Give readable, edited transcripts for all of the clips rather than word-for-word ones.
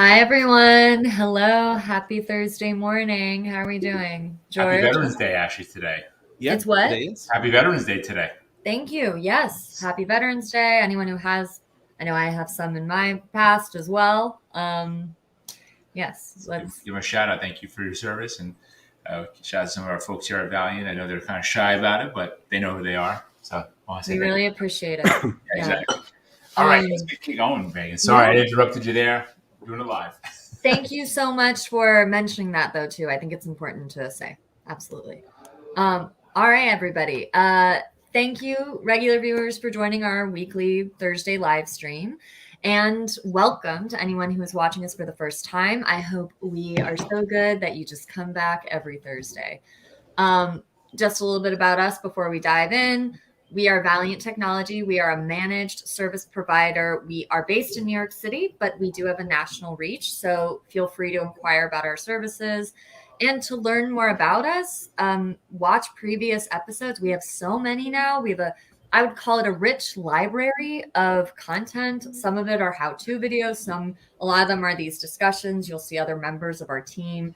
Hi, everyone. Hello. Happy Thursday morning. How are we doing? Happy George? Veterans Day, actually, today. Yeah, It's what? today is. Happy Veterans Day today. Thank you. Yes. Happy Veterans Day. Anyone who has, I know I have some in my past as well. Yes, So give let's, them a shout out. Thank you for your service. And shout out to some of our folks here at Valiant. I know they're kind of shy about it, but they know who they are. So I want to say we thank you. really appreciate it. Yeah, Yeah. exactly. All right, let's Um, keep going, Megan. Sorry, yeah. I interrupted you there. We're doing it live. Thank you so much for mentioning that, though, too. I think it's important to say. Absolutely. All right, everybody. Thank you, regular viewers, for joining our weekly Thursday live stream. And welcome to anyone who is watching us for the first time. I hope we are so good that you just come back every Thursday. Just a little bit about us before we dive in. We are Valiant Technology. We are a managed service provider. We are based in New York City, but we do have a national reach. So feel free to inquire about our services. And to learn more about us, watch previous episodes. We have so many now. We have I would call it a rich library of content. Some of it are how-to videos. A lot of them are these discussions. You'll see other members of our team,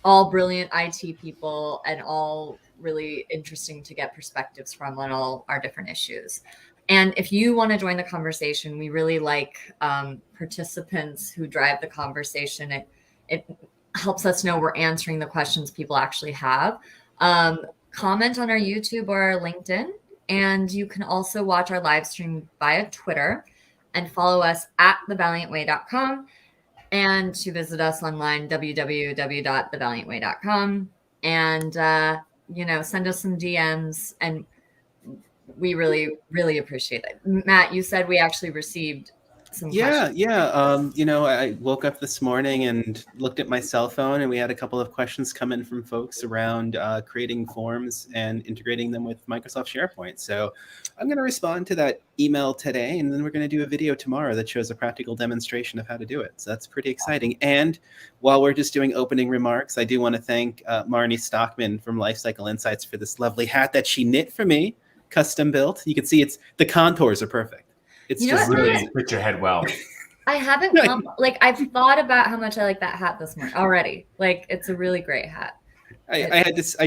all brilliant IT people, and all really interesting to get perspectives from on all our different issues. And if you want to join the conversation, we really like participants who drive the conversation. It helps us know we're answering the questions people actually have. Comment on our YouTube or our LinkedIn, and you can also watch our live stream via Twitter and follow us at thevaliantway.com, and to visit us online, www.thevaliantway.com, and send us some DMs, and we really, really appreciate it. Matt, you said we actually received some questions. Yeah. I woke up this morning and looked at my cell phone, and we had a couple of questions come in from folks around creating forms and integrating them with Microsoft SharePoint. So I'm going to respond to that email today, and then we're going to do a video tomorrow that shows a practical demonstration of how to do it. So that's pretty exciting. And while we're just doing opening remarks, I do want to thank Marnie Stockman from Lifecycle Insights for this lovely hat that she knit for me, custom built. You can see the contours are perfect. It's just really put your head well. I haven't I've thought about how much I like that hat this morning already. Like, it's a really great hat. I just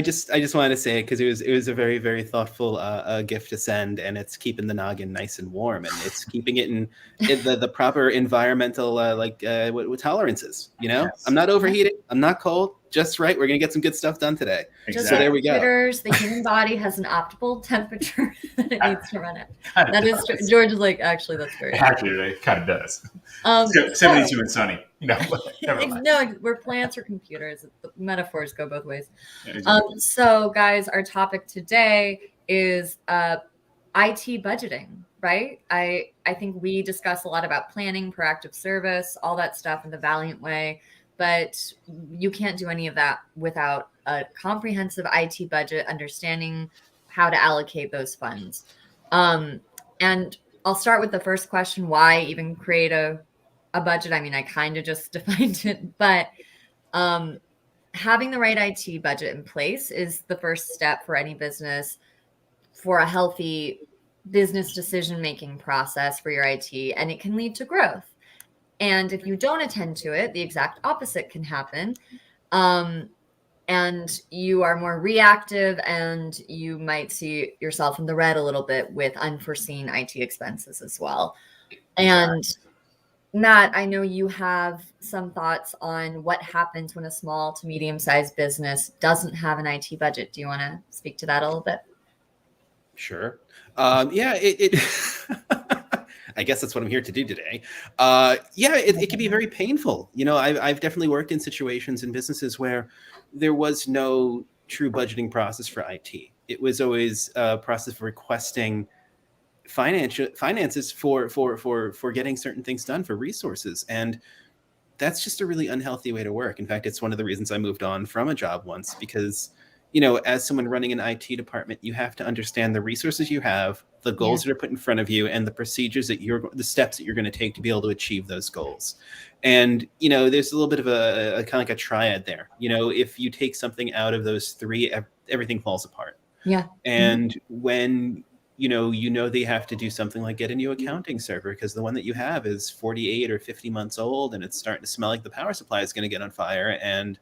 wanted to say it because it was a very, very thoughtful gift to send, and it's keeping the noggin nice and warm, and it's keeping it in the proper environmental with tolerances. Yes. I'm not overheating, I'm not cold, just right. We're gonna get some good stuff done today. Exactly. So there we go. The human body has an optimal temperature that it needs to run at. That is true. George is like, actually, that's very actually it kind of does. 72 and sunny. No, we're plants or computers. The metaphors go both ways. Yeah, exactly. So, guys, our topic today is IT budgeting, right? I think we discuss a lot about planning, proactive service, all that stuff in the Valiant way, but you can't do any of that without a comprehensive IT budget, understanding how to allocate those funds. And I'll start with the first question: why even create a budget? I mean, I kind of just defined it, but having the right IT budget in place is the first step for any business for a healthy business decision-making process for your IT, and it can lead to growth. And if you don't attend to it, the exact opposite can happen. And you are more reactive, and you might see yourself in the red a little bit with unforeseen IT expenses as well. And Matt, I know you have some thoughts on what happens when a small to medium-sized business doesn't have an IT budget. Do you want to speak to that a little bit? Sure. It I guess that's what I'm here to do today. It can be very painful. I've definitely worked in situations in businesses where there was no true budgeting process for IT. It was always a process of requesting finances for getting certain things done, for resources. And that's just a really unhealthy way to work. In fact, it's one of the reasons I moved on from a job once, because as someone running an IT department, you have to understand the resources you have, the goals that are put in front of you, and the procedures the steps that you're going to take to be able to achieve those goals. And, there's a little bit of a kind of like a triad there. If you take something out of those three, everything falls apart. Yeah. And when they have to do something like get a new accounting server because the one that you have is 48 or 50 months old and it's starting to smell like the power supply is going to get on fire. And,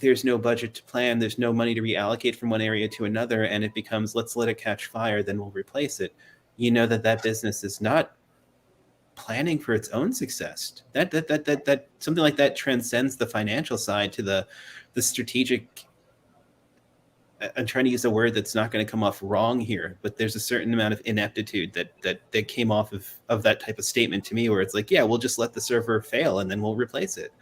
there's no budget to plan. There's no money to reallocate from one area to another. And it becomes, let's let it catch fire, then we'll replace it. That business is not planning for its own success. That something like that transcends the financial side to the strategic. I'm trying to use a word that's not going to come off wrong here, but there's a certain amount of ineptitude that came off of that type of statement to me, where it's like, yeah, we'll just let the server fail and then we'll replace it.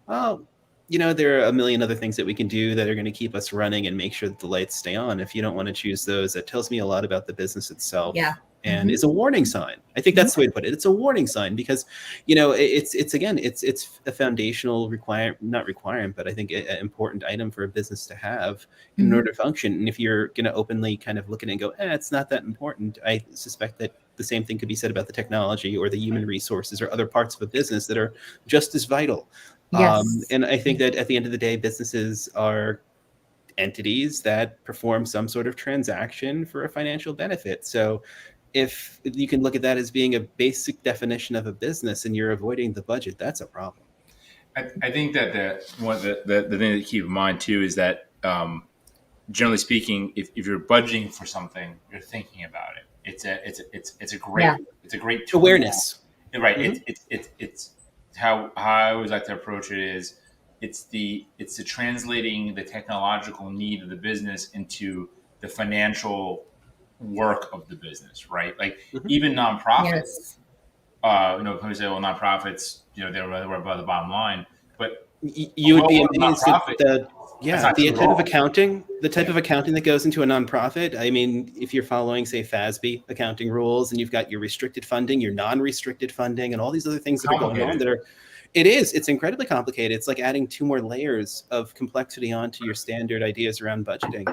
Well, there are a million other things that we can do that are going to keep us running and make sure that the lights stay on. If you don't want to choose those, that tells me a lot about the business itself. Yeah. And is a warning sign. I think that's the way to put it. It's a warning sign because, it's a foundational not requirement, but I think an important item for a business to have in order to function. And if you're going to openly kind of look at it and go, it's not that important, I suspect that the same thing could be said about the technology or the human resources or other parts of a business that are just as vital. Yes. And I think that at the end of the day, businesses are entities that perform some sort of transaction for a financial benefit. So if you can look at that as being a basic definition of a business and you're avoiding the budget, that's a problem. I think that the thing to keep in mind too is that generally speaking, if you're budgeting for something, you're thinking about it. It's a great tool. Awareness, right? Mm-hmm. It's how I always like to approach it is it's the translating the technological need of the business into the financial work of the business, right? Like even nonprofits, people say, well, nonprofits, they're above the bottom line, but you would be amazed at the type of accounting that goes into a nonprofit. I mean, if you're following, say, FASB accounting rules, and you've got your restricted funding, your non-restricted funding, and all these other things that are going on it's incredibly complicated. It's like adding 2 more layers of complexity onto your standard ideas around budgeting.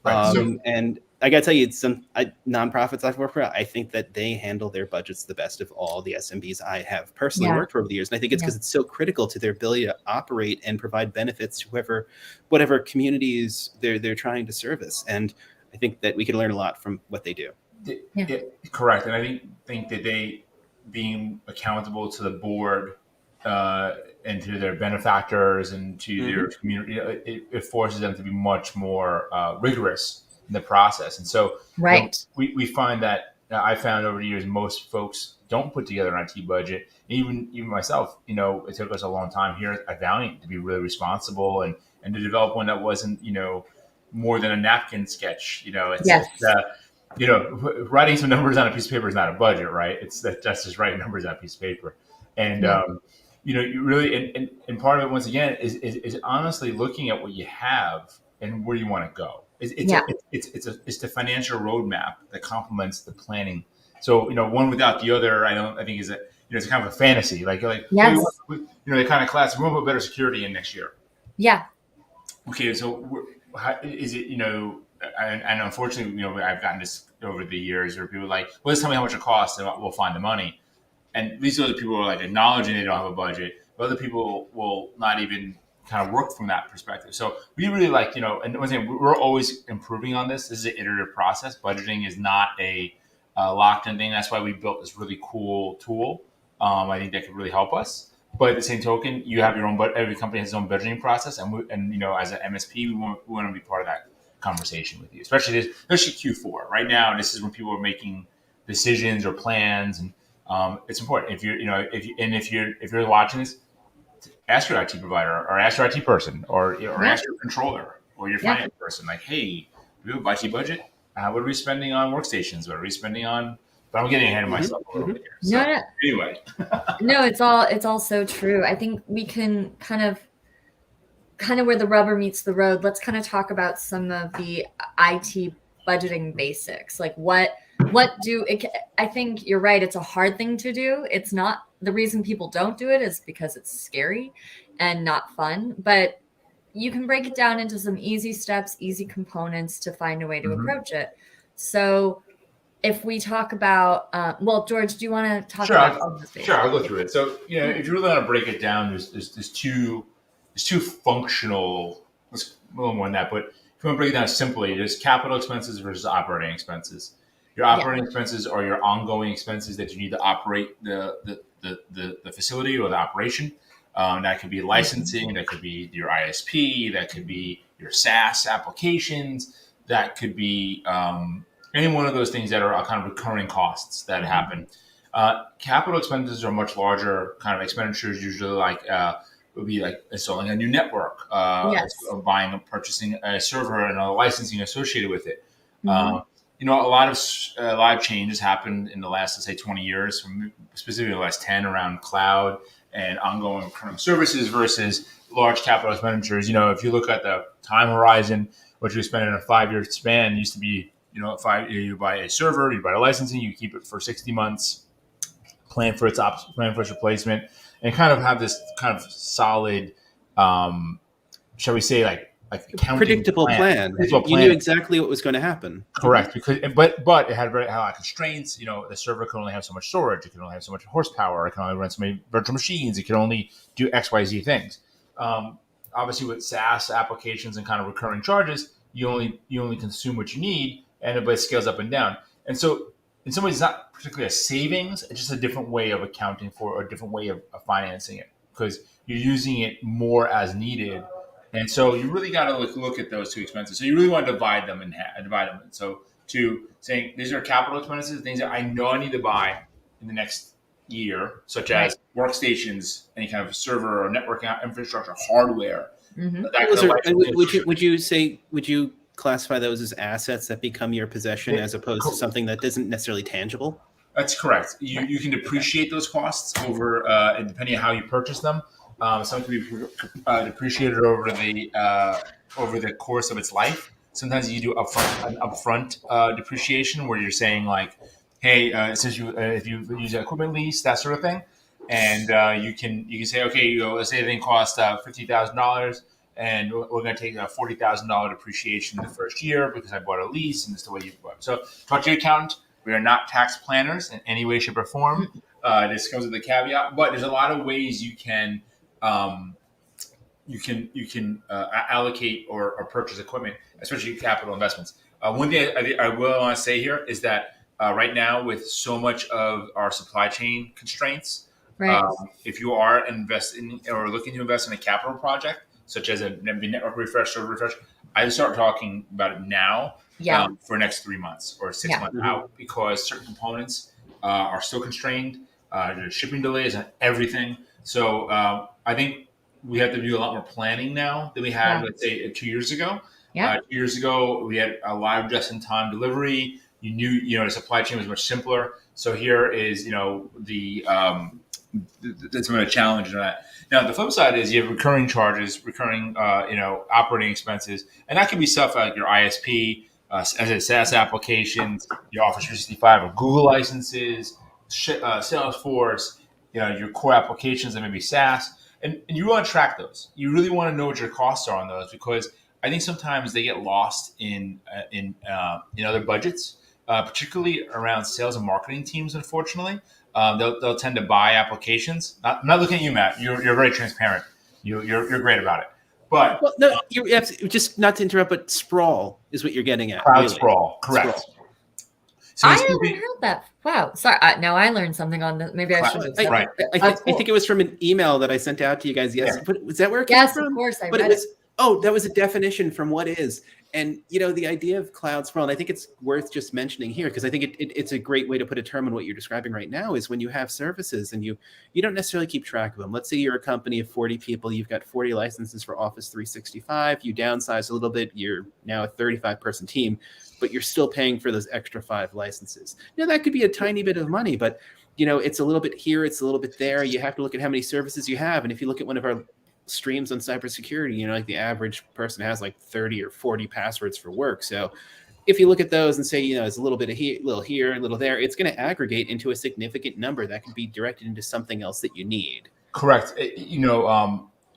Right. And I got to tell you, some nonprofits I've worked for, I think that they handle their budgets the best of all the SMBs I have personally worked for over the years. And I think it's because it's so critical to their ability to operate and provide benefits to whatever communities they're trying to service. And I think that we can learn a lot from what they do. Correct. And I think that they being accountable to the board and to their benefactors and to their community, it forces them to be much more rigorous in the process. And so we find that I found over the years, most folks don't put together an IT budget. Even myself, it took us a long time here at Valiant to be really responsible and to develop one that wasn't, more than a napkin sketch. Writing some numbers on a piece of paper is not a budget, right? That's just writing numbers on a piece of paper. And, you really, and part of it, once again, is honestly looking at what you have and where you want to go. It's the financial roadmap that complements the planning. So, one without the other, I think is that, it's kind of a fantasy. Like they kind of class, we want to put better security in next year. Yeah. Okay. So how, is it, and unfortunately, I've gotten this over the years where people are like, well, just tell me how much it costs and we'll find the money. And these other people are like acknowledging they don't have a budget, but other people will not even kind of work from that perspective. So we really like, and once again, we're always improving on this. This is an iterative process. Budgeting is not a locked-in thing. That's why we built this really cool tool. I think that could really help us. But at the same token, you have your own, but every company has its own budgeting process. And as an MSP, we want to be part of that conversation with you, especially Q4 right now. This is when people are making decisions or plans, and it's important. If you're watching this, ask your IT provider or ask your IT person or ask your controller or your finance person, like, hey, do we have a IT budget? What are we spending on workstations? What are we spending on? But I'm getting ahead of myself a little bit here. So, anyway. No, it's all so true. I think we can kind of where the rubber meets the road. Let's kind of talk about some of the IT budgeting basics. Like I think you're right. It's a hard thing to do. It's not, the reason people don't do it is because it's scary and not fun, but you can break it down into some easy steps, easy components to find a way to approach it. So if we talk about, George, do you want to talk about all this? Sure, I'll go through it. So, if you really want to break it down, there's two functional, a little more than that, but if you want to break it down simply, there's capital expenses versus operating expenses. Your operating expenses are your ongoing expenses that you need to operate the facility or the operation. That could be licensing, that could be your ISP, that could be your SaaS applications, that could be any one of those things that are kind of recurring costs that happen. Capital expenses are much larger kind of expenditures, usually like would be like installing a new network, or buying or purchasing a server and a licensing associated with it. A lot of changes happened in the last, let's say, 20 years, specifically the last 10 around cloud and ongoing recurring services versus large capital expenditures. If you look at the time horizon, what you spend in a 5-year span used to be, you buy a server, you buy a licensing, you keep it for 60 months, plan for its replacement, and kind of have this kind of solid, shall we say, like predictable plan. You knew exactly what was going to happen. Correct, because but it had a lot of constraints. The server can only have so much storage, it can only have so much horsepower, it can only run so many virtual machines, it can only do XYZ things. Obviously, with SaaS applications and kind of recurring charges, you only consume what you need, and it scales up and down. And so, in some ways, it's not particularly a savings; it's just a different way of accounting for, or a different way of financing it, because you're using it more as needed. And so you really got to look at those two expenses. So you really want to divide them. So to saying these are capital expenses, things that I know I need to buy in the next year, such as workstations, any kind of server or network infrastructure, hardware. Would you classify those as assets that become your possession as opposed to something that isn't necessarily tangible? That's correct. You can depreciate those costs over, depending on how you purchase them. Some can be depreciated over the course of its life. Sometimes you do upfront depreciation, where you're saying like, hey, since if you use an equipment lease, that sort of thing, and you can say, okay, let's say the thing costs $50,000, and we're going to take a $40,000 depreciation the first year because I bought a lease, and it's the way you bought it. So talk to your accountant. We are not tax planners in any way, shape, or form. This comes with a caveat, but there's a lot of ways you can allocate or purchase equipment, especially capital investments. One thing I will want to say here is that right now, with so much of our supply chain constraints, if you are investing or looking to invest in a capital project, such as a network refresh, server refresh, I start talking about it now for the next 3 months or 6 months out, because certain components are still constrained. There's shipping delays and everything. So I think we have to do a lot more planning now than we had, let's say, 2 years ago. 2 years ago, we had a live just-in-time delivery. You knew, the supply chain was much simpler. So here is, some of the challenge in that. Now, the flip side is you have recurring charges, recurring, operating expenses, and that can be stuff like your ISP, as a SaaS applications, your Office 365 or Google licenses, Salesforce, your core applications that may be SaaS, and you want to track those. You really want to know what your costs are on those, because I think sometimes they get lost in other budgets, particularly around sales and marketing teams. Unfortunately, they'll tend to buy applications. I'm not looking at you, Matt. You're very transparent. You're great about it. But you're just not to interrupt, but sprawl is what you're getting at. Cloud sprawl, correct. Sprawl. So I haven't heard that. Wow. Sorry. Now I learned something on this. Maybe I should have said right. I think it was from an email that I sent out to you guys. Yes. But was that where it came from? Yes, of course. I read it. That was a definition from what is. And, the idea of cloud sprawl, and I think it's worth just mentioning here, because I think it's a great way to put a term on what you're describing right now, is when you have services and you don't necessarily keep track of them. Let's say you're a company of 40 people, you've got 40 licenses for Office 365, you downsize a little bit, you're now a 35-person team, but you're still paying for those extra 5 licenses. Now, that could be a tiny bit of money, but, it's a little bit here, it's a little bit there. You have to look at how many services you have. And if you look at one of our streams on cybersecurity, like the average person has like 30 or 40 passwords for work. So if you look at those and say, it's a little bit of here, a little there, it's going to aggregate into a significant number that can be directed into something else that you need. Correct.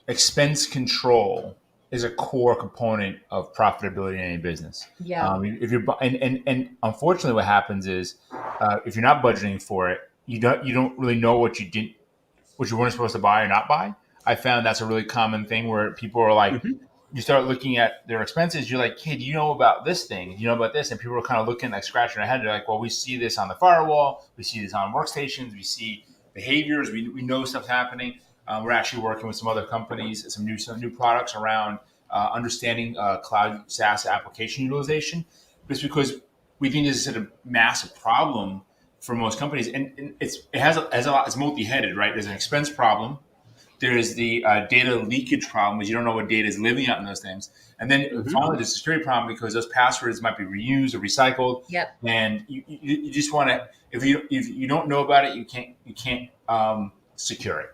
Expense control is a core component of profitability in any business. Yeah. If you're and unfortunately, what happens is if you're not budgeting for it, you don't really know what you weren't supposed to buy or not buy. I found that's a really common thing where people are like, you start looking at their expenses, you're like, hey, do you know about this thing? Do you know about this? And people are kind of looking, like scratching their head. They're like, well, we see this on the firewall. We see this on workstations. We see behaviors. We know stuff's happening. We're actually working with some other companies, some new products around understanding cloud SaaS application utilization. Just because we think this is a massive problem for most companies. And it's multi-headed, right? There's an expense problem. There's the data leakage problem, because you don't know what data is living out in those things. And then finally, there's a security problem, because those passwords might be reused or recycled. Yep. And you just want to, if you don't know about it, you can't secure it.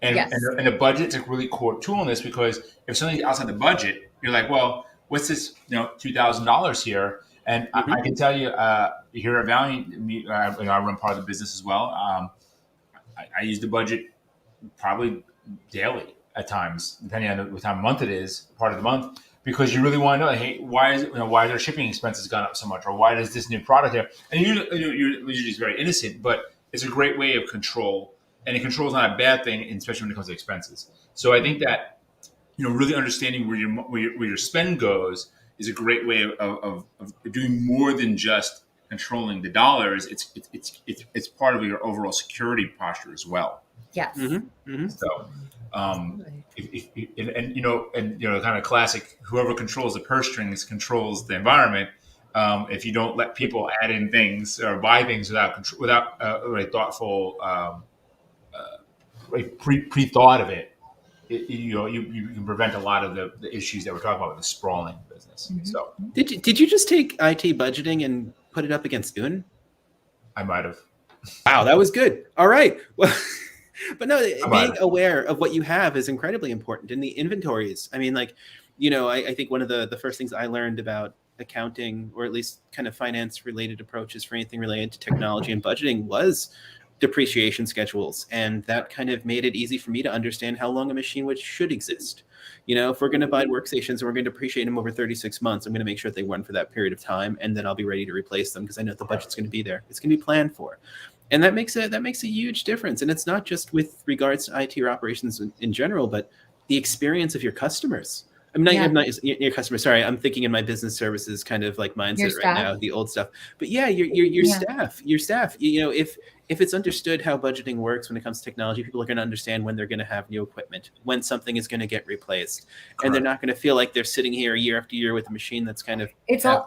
And, Yes. and the budget's a really core tool in this, because if something's outside the budget, you're like, well, what's this, $2,000 here? And I can tell you, here at Valiant, I run part of the business as well. I use the budget probably daily at times, depending on what time of month it is, part of the month, because you really want to know, hey, why is our shipping expenses gone up so much, or why does this new product here? And usually it's very innocent, but it's a great way of control, and control is not a bad thing, especially when it comes to expenses. So I think that really understanding where your spend goes is a great way of doing more than just controlling the dollars. It's part of your overall security posture as well. Yes. So, kind of classic, whoever controls the purse strings controls the environment. If you don't let people add in things or buy things without a thoughtful pre-thought of it, you can prevent a lot of the issues that we're talking about with the sprawling business. So, did you just take IT budgeting and put it up against UN? I might have. Wow, that was good. All right. Well. But no, being aware of what you have is incredibly important. And the inventories, I mean, I think one of the first things I learned about accounting, or at least kind of finance related approaches for anything related to technology and budgeting, was depreciation schedules. And that kind of made it easy for me to understand how long a machine should exist. If we're going to buy workstations and we're going to depreciate them over 36 months, I'm going to make sure that they run for that period of time, and then I'll be ready to replace them, because I know the budget's going to be there. It's going to be planned for. And that makes a huge difference. And it's not just with regards to IT or operations in general, but the experience of your customers. I'm not your customer. Sorry, I'm thinking in my business services kind of like mindset right now, the old stuff. But yeah, your staff. If it's understood how budgeting works when it comes to technology, people are going to understand when they're going to have new equipment, when something is going to get replaced, and they're not going to feel like they're sitting here year after year with a machine that's kind of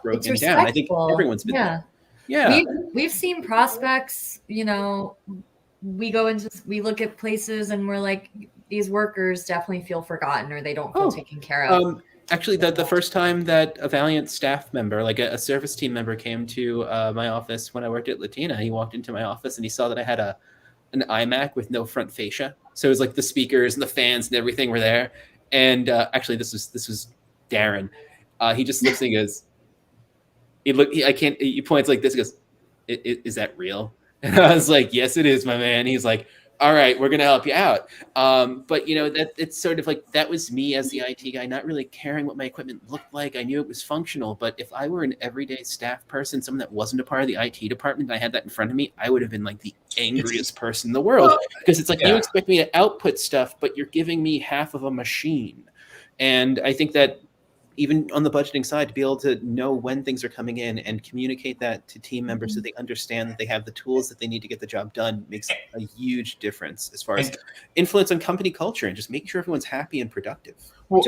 broken down. I think everyone's been there. Yeah, we've seen prospects. We look at places and we're like, these workers definitely feel forgotten, or they don't feel taken care of. Actually, the first time that a Valiant staff member, like a service team member, came to my office when I worked at Latina, he walked into my office and he saw that I had an iMac with no front fascia. So it was like the speakers and the fans and everything were there. And actually, this was Darren. He just looks and he goes, he points like this. He goes, is that real? And I was like, yes, it is, my man. He's like, all right, we're going to help you out. But that it's sort of like, that was me as the IT guy, not really caring what my equipment looked like. I knew it was functional, but if I were an everyday staff person, someone that wasn't a part of the IT department, and I had that in front of me, I would have been like the angriest person in the world, because it's like, you expect me to output stuff, but you're giving me half of a machine. And I think that even on the budgeting side, to be able to know when things are coming in and communicate that to team members so they understand that they have the tools that they need to get the job done makes a huge difference as far as influence on company culture and just making sure everyone's happy and productive. Well,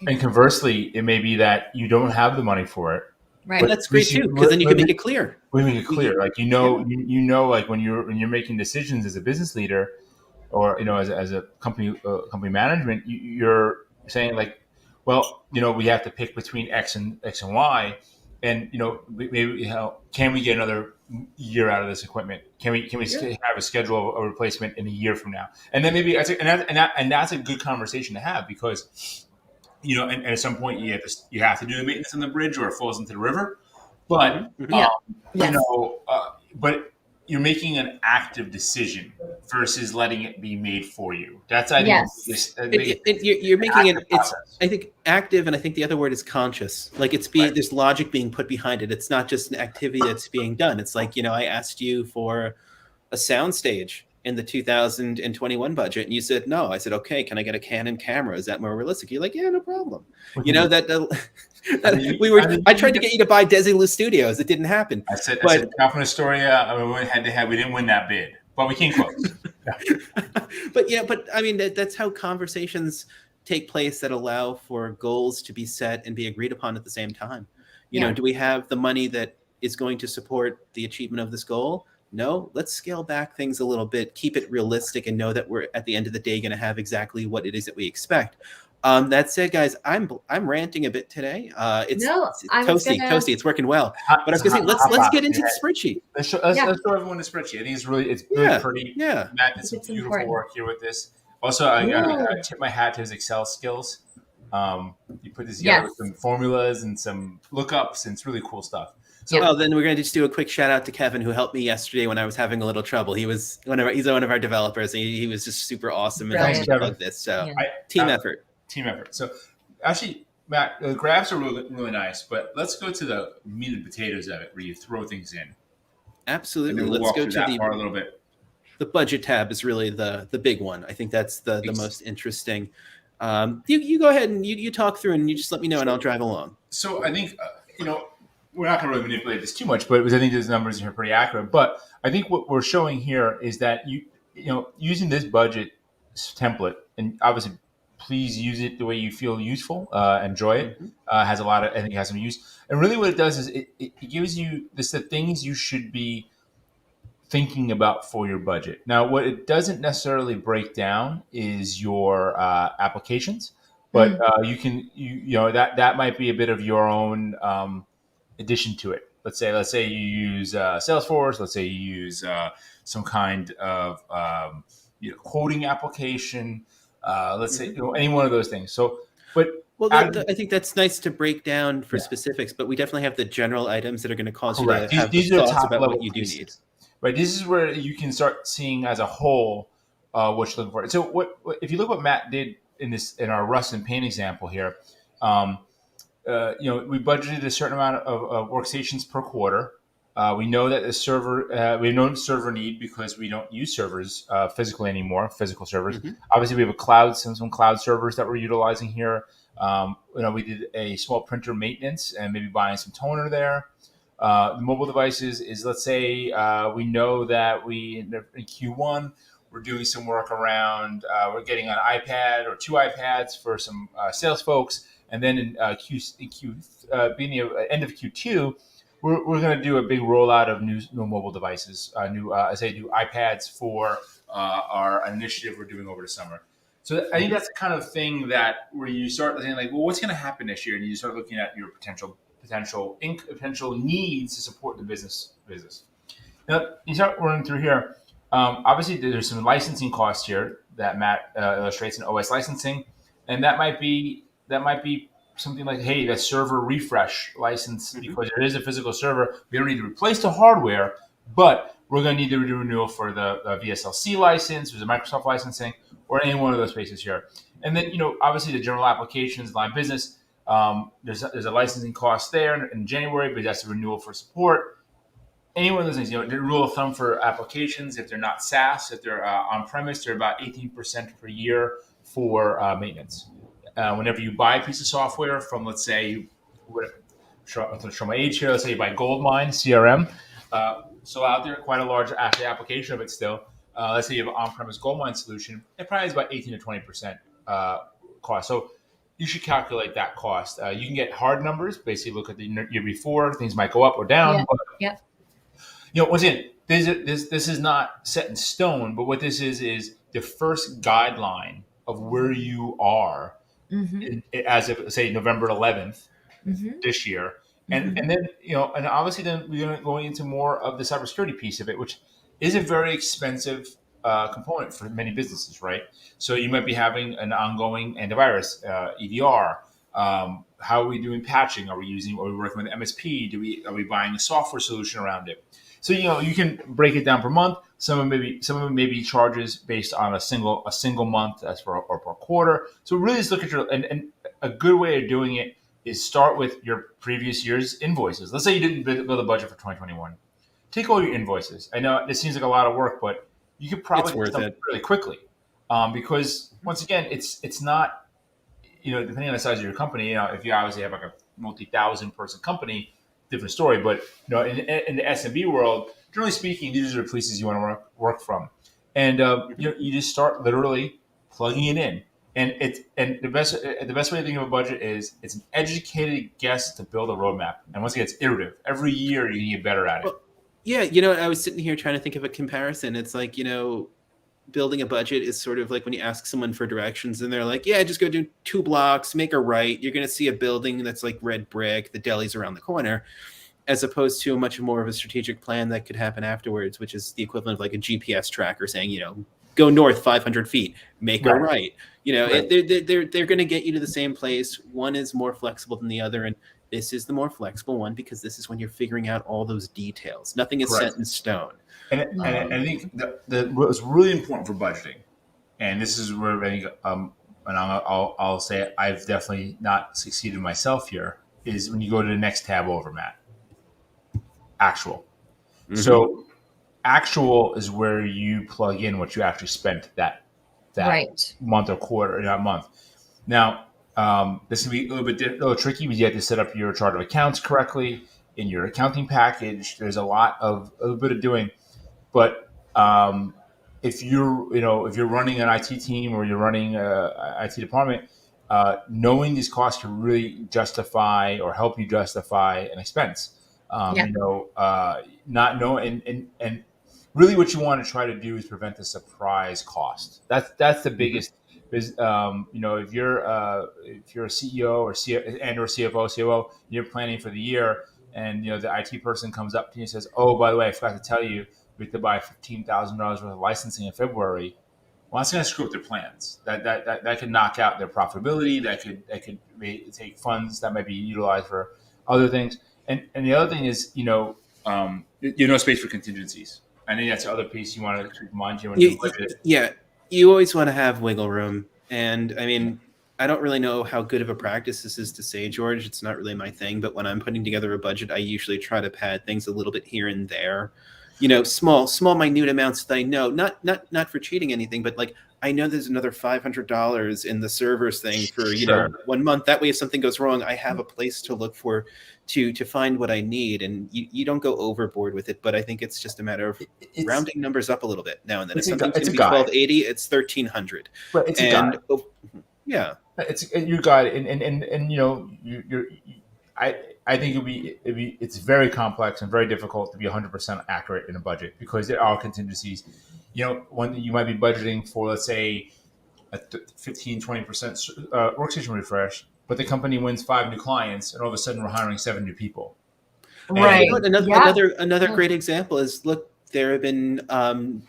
and conversely, it may be that you don't have the money for it. Right. But that's great too, because then you can make it clear. We make it clear, like like when you're making decisions as a business leader, or as a company management, you're saying like, well, we have to pick between X and Y, and maybe can we get another year out of this equipment? Can we have a schedule of a replacement in a year from now? And then maybe that's a good conversation to have, because and at some point you have to do the maintenance on the bridge, or it falls into the river. But but you're making an active decision versus letting it be made for you. That's I think you're making it. It's I think active, and I think the other word is conscious. Like it's being there's logic being put behind it. It's not just an activity that's being done. It's like I asked you for a sound stage. in the 2021 budget, and you said no. I said, okay, can I get a Canon camera? Is that more realistic? You're like, yeah, no problem. You know that I tried to get you to buy Desilu Studios. It didn't happen. I said California Astoria. I mean, we didn't win that bid, but we came close. But I mean, that's how conversations take place that allow for goals to be set and be agreed upon at the same time. You know, do we have the money that is going to support the achievement of this goal? No, let's scale back things a little bit, keep it realistic, and know that we're at the end of the day going to have exactly what it is that we expect. That said, guys, I'm ranting a bit today. It's toasty. It's working well. But I was going to say, let's get into the spreadsheet. Let's show everyone the spreadsheet. I think it's really pretty. Yeah, Matt did some beautiful work here with this. Also, I tip my hat to his Excel skills. You put this together with some formulas and some lookups, and it's really cool stuff. So, then we're going to just do a quick shout out to Kevin, who helped me yesterday when I was having a little trouble. He's one of our developers, and he was just super awesome and helped me plug this. So team effort. So actually, Matt, the graphs are really, really nice, but let's go to the meat and potatoes of it, where you throw things in. Absolutely. Let's go to that part a little bit. The budget tab is really the big one. I think that's the most interesting. You go ahead and you talk through, and you just let me know, and I'll drive along. So I think we're not going to really manipulate this too much, but I think those numbers are pretty accurate. But I think what we're showing here is that using this budget template, and obviously please use it the way you feel useful, enjoy it. Has a lot of, I think it has some use. And really what it does is it gives you the things you should be thinking about for your budget. Now, what it doesn't necessarily break down is your applications, but that might be a bit of your own addition to it. Let's say you use Salesforce. Let's say you use some kind of quoting application. Let's say any one of those things. So, I think that's nice to break down for specifics, but we definitely have the general items that are going to cause you to have thoughts about what you do need. Right. This is where you can start seeing as a whole what you're looking for. So, if you look what Matt did in our Rust and Paint example here, we budgeted a certain amount of workstations per quarter. We know that the server, we have no server need because we don't use servers physically anymore, physical servers. Obviously, we have some cloud servers that we're utilizing here. We did a small printer maintenance and maybe buying some toner there. The mobile devices is, let's say, we know that in Q1, we're doing some work around, we're getting an iPad or 2 iPads for some sales folks. And then in beginning of end of Q2, we're going to do a big rollout of new mobile devices, new iPads for our initiative we're doing over the summer. So I think that's the kind of thing that where you start saying like, well, what's going to happen this year, and you start looking at your potential needs to support the business. Now you start running through here. Obviously, there's some licensing costs here that Matt illustrates in OS licensing, and that might be something like, hey, the server refresh license, because there is a physical server. We don't need to replace the hardware, but we're going to need to do renewal for the VSLC license, there's a Microsoft licensing, or any one of those spaces here. And then, obviously the general applications, line of business, there's a licensing cost there in January, but that's a renewal for support. Any one of those things, the rule of thumb for applications, if they're not SaaS, if they're on-premise, they're about 18% per year for maintenance. Whenever you buy a piece of software from, let's say, show my age here, let's say you buy Goldmine CRM, so out there, quite a large application of it still. Let's say you have an on-premise Goldmine solution, it probably is about 18 to 20% cost. So you should calculate that cost. You can get hard numbers, basically look at the year before, things might go up or down. Once again, this is not set in stone, but what this is the first guideline of where you are as of, say, November 11th this year. And then, and obviously then we're going into more of the cybersecurity piece of it, which is a very expensive component for many businesses, right? So you might be having an ongoing antivirus, EDR. How are we doing patching? Are we working with MSP? Are we buying a software solution around it? So, you can break it down per month. Some of it may be charges based on a single month as or per quarter. So really just look at and a good way of doing it is start with your previous year's invoices. Let's say you didn't build a budget for 2021. Take all your invoices. I know it seems like a lot of work, but you could probably It's get worth something it. really quickly. Because once again, it's not, depending on the size of your company, if you obviously have like a multi-thousand person company, different story. But in the SMB world, generally speaking, these are the places you want to work from, and you just start literally plugging it in. And the best way to think of a budget is it's an educated guess to build a roadmap. And once again, it's iterative. Every year you can get better at it. Well, yeah, I was sitting here trying to think of a comparison. It's like, building a budget is sort of like when you ask someone for directions and they're like, yeah, just go do 2 blocks, make a right. You're going to see a building that's like red brick, the deli's around the corner, as opposed to much more of a strategic plan that could happen afterwards, which is the equivalent of like a GPS tracker saying, go north 500 feet, make a right. Right. They're going to get you to the same place. One is more flexible than the other. And this is the more flexible one because this is when you're figuring out all those details. Nothing is Correct. set in stone. And I think what was really important for budgeting, and this is where I think, and I'll say it, I've definitely not succeeded myself here, is when you go to the next tab over, Matt. Actual. Mm-hmm. So actual is where you plug in what you actually spent that Right. month or quarter, not month. Now, this can be a little tricky because you have to set up your chart of accounts correctly in your accounting package. There's a little bit of doing. But if you're running an IT team or you're running an IT department, knowing these costs can really justify or help you justify an expense. Not knowing and really what you want to try to do is prevent the surprise cost. That's the biggest. Is if you're a CEO or CFO, COO, you're planning for the year, and the IT person comes up to you and says, "Oh, by the way, I forgot to tell you, we have to buy $15,000 worth of licensing in February." Well, that's going to screw up their plans. That could knock out their profitability. That could take funds that might be utilized for other things. And the other thing is, no space for contingencies. I think that's the other piece you want to keep in mind. You always want to have wiggle room. And I mean, I don't really know how good of a practice this is to say, George. It's not really my thing. But when I'm putting together a budget, I usually try to pad things a little bit here and there. Small, minute amounts that I know, not for cheating anything, but like I know there's another $500 in the servers thing for 1 month. That way, if something goes wrong, I have a place to look for to find what I need, and you don't go overboard with it. But I think it's just a matter of rounding numbers up a little bit now and then. If something's going to be 1,280, it's 1,300. But it's a guide. Yeah, it's your guide, and you're. I think it's very complex and very difficult to be 100% accurate in a budget because there are contingencies. One you might be budgeting for, let's say, a 15-20% workstation refresh, but the company wins 5 new clients, and all of a sudden we're hiring 7 new people. Right. Another great example is, look, there have been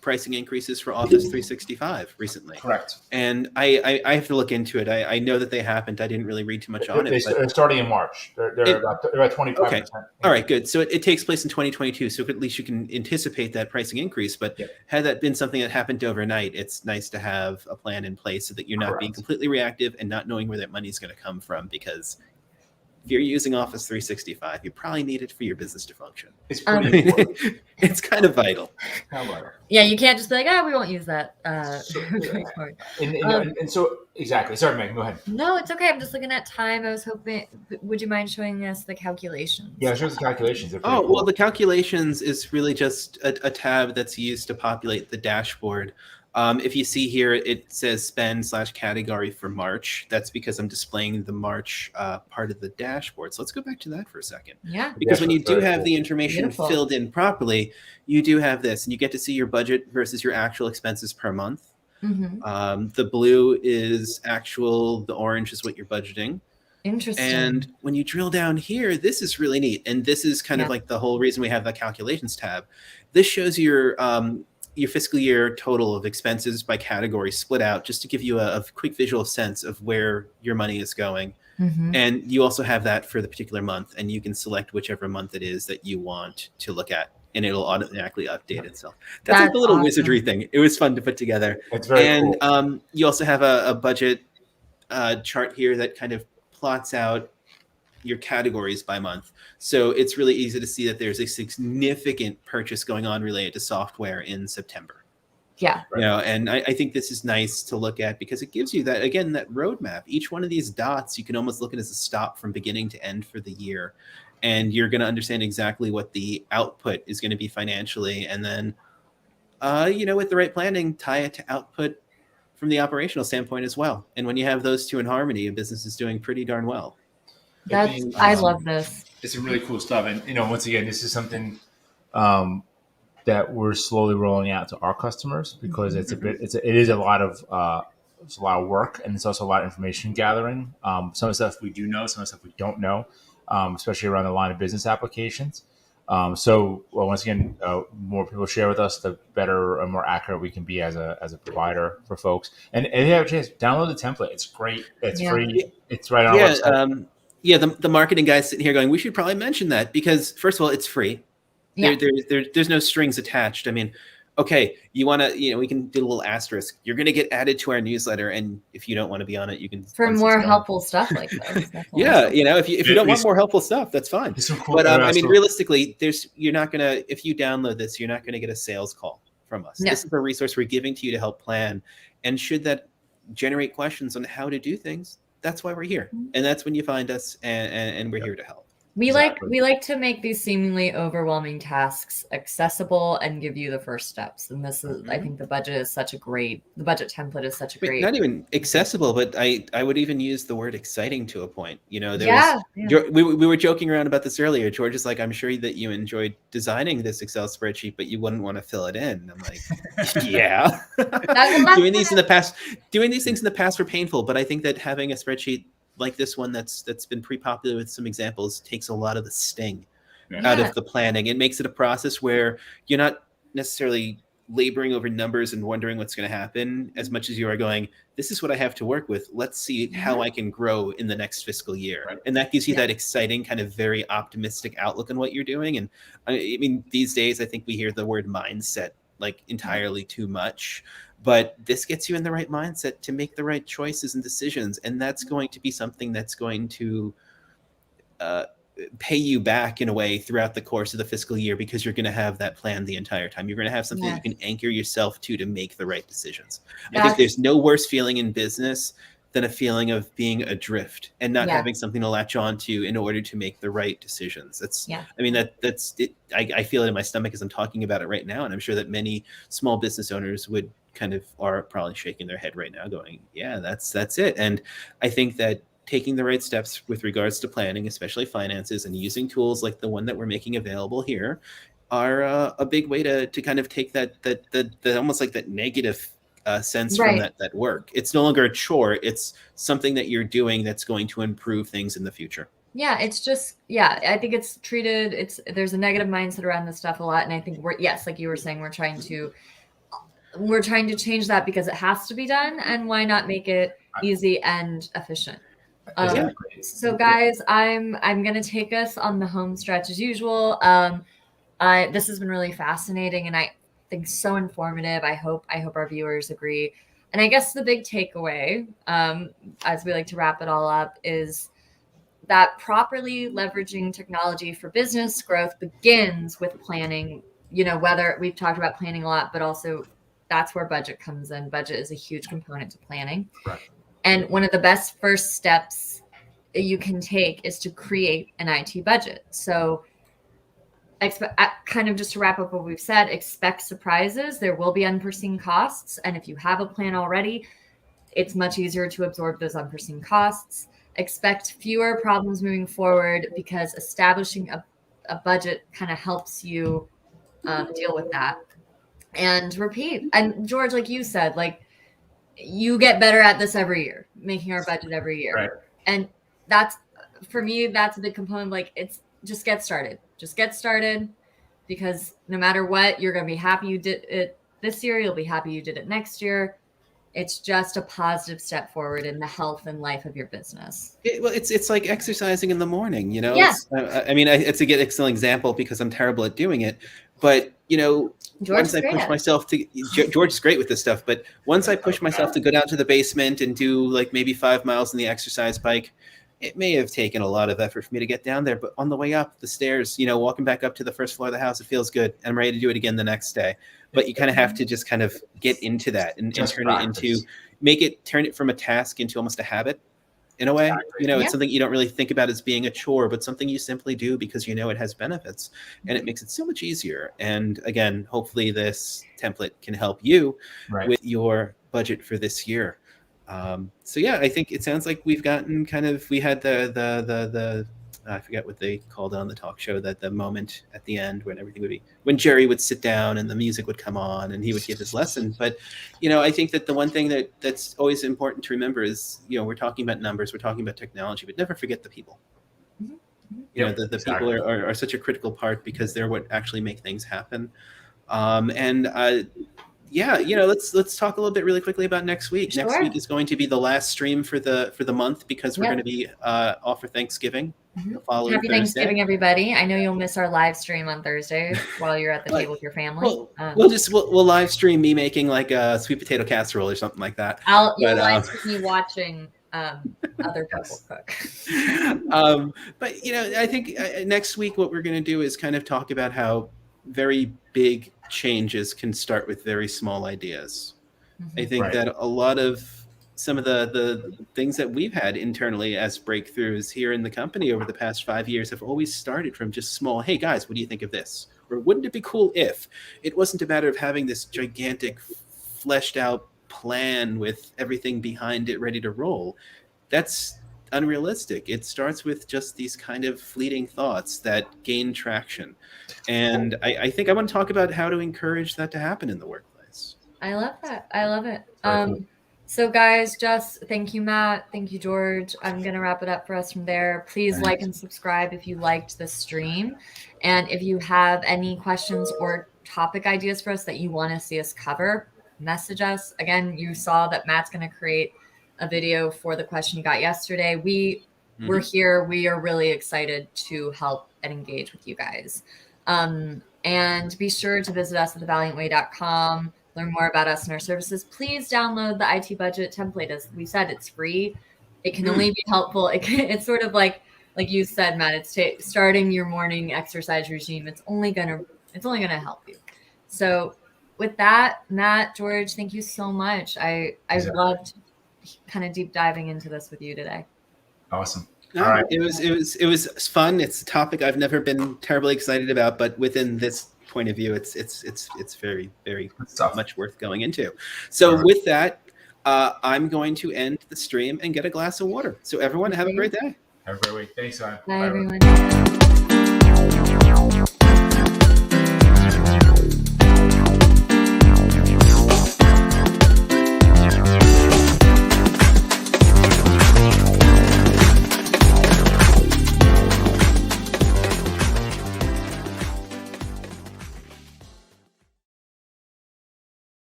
pricing increases for Office 365 recently. Correct. And I have to look into it. I know that they happened. I didn't really read too much on it. They're starting in March. They're about 25%. Okay. All right, good. So it takes place in 2022. So at least you can anticipate that pricing increase. But had that been something that happened overnight, it's nice to have a plan in place so that you're not being completely reactive and not knowing where that money is going to come from. Because if you're using Office 365, you probably need it for your business to function. It's pretty important. It's kind of vital. Yeah, you can't just be like, we won't use that. And so, exactly. Sorry, Megan, go ahead. No, it's okay. I'm just looking at time. I was hoping, would you mind showing us the calculations? Yeah, show us the calculations. Well, the calculations is really just a tab that's used to populate the dashboard. If you see here, it says spend/category for March. That's because I'm displaying the March part of the dashboard. So let's go back to that for a second. Yeah. Because when you do have the information filled in properly, you do have this, and you get to see your budget versus your actual expenses per month. Mm-hmm. The blue is actual. The orange is what you're budgeting. Interesting. And when you drill down here, this is really neat. And this is kind of like the whole reason we have the calculations tab. This shows your fiscal year total of expenses by category split out, just to give you a quick visual sense of where your money is going. Mm-hmm. And you also have that for the particular month, and you can select whichever month it is that you want to look at, and it'll automatically update itself. That's like the little wizardry thing. It was fun to put together. It's very cool. You also have a budget chart here that kind of plots out your categories by month. So it's really easy to see that there's a significant purchase going on related to software in September. Yeah. You know, and I think this is nice to look at because it gives you that, again, that roadmap. Each one of these dots, you can almost look at as a stop from beginning to end for the year. And you're going to understand exactly what the output is going to be financially. And then, you know, with the right planning, tie it to output from the operational standpoint as well. And when you have those two in harmony, a business is doing pretty darn well. I love this. It's some really cool stuff. And, you know, once again, this is something that we're slowly rolling out to our customers because it is a lot of it's a lot of work, and it's also a lot of information gathering. Some of the stuff we do know, some of the stuff we don't know, especially around the line of business applications. So once again, more people share with us, the better and more accurate we can be as a provider for folks. And if you have a chance, download the template. It's great. It's free. It's right on our website. The marketing guy's sitting here going, we should probably mention that because, first of all, it's free. Yeah. There's no strings attached. I mean, okay, you want to, you know, we can do a little asterisk. You're going to get added to our newsletter, and if you don't want to be on it, you can for more helpful stuff like this. Yeah, you know, if you don't want more helpful stuff, that's fine. Cool, but I mean, realistically, you're not going to, if you download this, you're not going to get a sales call from us. No. This is a resource we're giving to you to help plan, and should that generate questions on how to do things, that's why we're here, and that's when you find us, and we're here to help. We like to make these seemingly overwhelming tasks accessible and give you the first steps. And this is, I think the budget template is such a great. Not even accessible, but I would even use the word exciting to a point. You know, we were joking around about this earlier. George is like, I'm sure that you enjoyed designing this Excel spreadsheet, but you wouldn't want to fill it in. I'm like, yeah. Doing these things in the past were painful, but I think that having a spreadsheet like this one that's been pre-populated with some examples takes a lot of the sting out of the planning. It makes it a process where you're not necessarily laboring over numbers and wondering what's going to happen as much as you are going, this is what I have to work with. Let's see how I can grow in the next fiscal year. Right. And that gives you that exciting kind of very optimistic outlook on what you're doing. And I mean, these days, I think we hear the word mindset like entirely too much. But this gets you in the right mindset to make the right choices and decisions. And that's going to be something that's going to pay you back in a way throughout the course of the fiscal year, because you're going to have that plan the entire time. You're going to have something you can anchor yourself to make the right decisions. I think there's no worse feeling in business than a feeling of being adrift and not having something to latch on to in order to make the right decisions. I mean, that's it. I feel it in my stomach as I'm talking about it right now. And I'm sure that many small business owners are probably shaking their head right now going, yeah, that's it. And I think that taking the right steps with regards to planning, especially finances, and using tools like the one that we're making available here are a big way to kind of take that almost like that negative sense from that work. It's no longer a chore. It's something that you're doing that's going to improve things in the future. Yeah, it's just, I think it's treated, there's a negative mindset around this stuff a lot. And I think like you were saying, we're trying to change that because it has to be done. And why not make it easy and efficient? So guys, I'm going to take us on the home stretch as usual. This has been really fascinating and I think so informative. I hope our viewers agree. And I guess the big takeaway, as we like to wrap it all up, is that properly leveraging technology for business growth begins with planning. You know, whether we've talked about planning a lot, but also that's where budget comes in. Budget is a huge component to planning. Right. And one of the best first steps you can take is to create an IT budget. So kind of just to wrap up what we've said, expect surprises. There will be unforeseen costs. And if you have a plan already, it's much easier to absorb those unforeseen costs. Expect fewer problems moving forward because establishing a budget kind of helps you deal with that. And repeat. And George, like you said, like you get better at this every year, making our budget every year. Right. And that's, for me, that's a big component. Like it's just get started. Just get started, because no matter what, you're going to be happy you did it this year. You'll be happy you did it next year. It's just a positive step forward in the health and life of your business. It's like exercising in the morning, you know? Yeah. It's a excellent example because I'm terrible at doing it. But, you know, George is great with this stuff. But once I push myself to go down to the basement and do like maybe 5 miles on the exercise bike, it may have taken a lot of effort for me to get down there. But on the way up the stairs, you know, walking back up to the first floor of the house, it feels good. And I'm ready to do it again the next day. but you kind of have to just kind of get into that and turn practice. turn it from a task into almost a habit. In a way, Exactly. it's something you don't really think about as being a chore, but something you simply do because it has benefits, and it makes it so much easier. And again, hopefully this template can help you with your budget for this year. So yeah, I think it sounds like we've gotten we had the I forget what they called it on the talk show, that the moment at the end when Jerry would sit down and the music would come on and he would give his lesson. But, I think that the one thing that's always important to remember is, we're talking about numbers, we're talking about technology, but never forget the people. The people are such a critical part because they're what actually make things happen. Let's talk a little bit really quickly about next week. Sure. Next week is going to be the last stream for the month because we're going to be off for Thanksgiving. The following Happy Thursday. Thanksgiving, everybody! I know you'll miss our live stream on Thursday while you're at the table with your family. We'll live stream me making like a sweet potato casserole or something like that. You'll live stream me watching other people cook. But I think next week what we're going to do is kind of talk about how very big changes can start with very small ideas. I think that a lot of some of the things that we've had internally as breakthroughs here in the company over the past 5 years have always started from just small, hey guys, what do you think of this? Or wouldn't it be cool if? It wasn't a matter of having this gigantic fleshed out plan with everything behind it ready to roll. That's unrealistic. It starts with just these kind of fleeting thoughts that gain traction. And I think I want to talk about how to encourage that to happen in the workplace. I love that. I love it. So guys, just thank you, Matt. Thank you, George. I'm going to wrap it up for us from there. Please like and subscribe if you liked the stream. And if you have any questions or topic ideas for us that you want to see us cover, message us. Again, you saw that Matt's going to create a video for the question you got yesterday. We're here. We are really excited to help and engage with you guys. And be sure to visit us at thevaliantway.com. Learn more about us and our services. Please download the IT budget template. As we said, it's free. It can only be helpful. It's sort of like you said, Matt. It's starting your morning exercise regime. It's only gonna help you. So, with that, Matt, George, thank you so much. I loved kind of deep diving into this with you today. Awesome. No, all right. It was fun. It's a topic I've never been terribly excited about, but within this point of view, it's very, very much worth going into. So with that, I'm going to end the stream and get a glass of water. So everyone, have a great day. Have a great week. Thanks, man. Bye everyone.